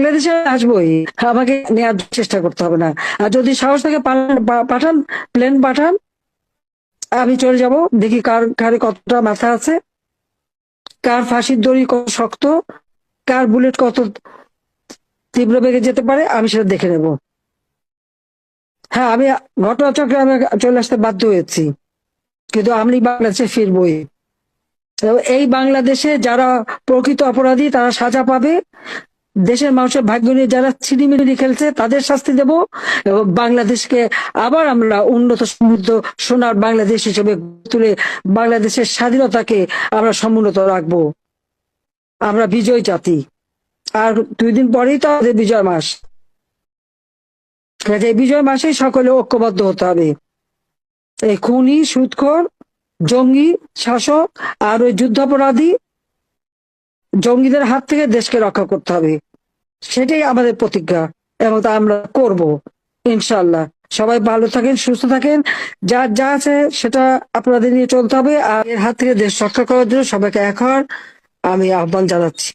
বাংলাদেশে আসবোই, আমাকে নেওয়ার চেষ্টা করতে হবে না। আর যদি সাহস থাকে পাঠান, প্লেন পাঠান, আমি চলে যাব। দেখি কার ঘাড়ে কতটা মাথা আছে, কার ফাঁসির দড়ি কত শক্ত, কার বুলেট কত তীব্র বেগে যেতে পারে, আমি সেটা দেখে নেব। হ্যাঁ, আমি ঘটনাচক্রে আমি চলে আসতে বাধ্য হয়েছি, কিন্তু আমি বাংলাদেশে ফিরবই। এই বাংলাদেশে যারা প্রকৃত অপরাধী তারা সাজা পাবে, দেশের মানুষের ভাগ্য নিয়ে যারা ছিনিমিনি খেলছে তাদের শাস্তি দেব, এবং বাংলাদেশকে আবার আমরা উন্নত সমৃদ্ধ সোনার বাংলাদেশ হিসেবে তুলে বাংলাদেশের স্বাধীনতাকে আমরা সমুন্নত রাখবো। আমরা বিজয় জাতি, আর 2 দিন পরেই তো আমাদের বিজয় মাস। এই বিজয় মাসেই সকলে ঐক্যবদ্ধ হতে হবে। এই খুনি, সুদখোর, জঙ্গি শাসক আর ওই যুদ্ধাপরাধী জঙ্গিদের হাত থেকে দেশকে রক্ষা করতে হবে, সেটাই আমাদের প্রতিজ্ঞা, এবং তা আমরা করব ইনশাল্লাহ। সবাই ভালো থাকেন, সুস্থ থাকেন, যার যা আছে সেটা আপনাদের নিয়ে চলতে হবে। আর এর হাত থেকে দেশ রক্ষা করার জন্য সবাইকে এক হওয়ার আমি আহ্বান জানাচ্ছি।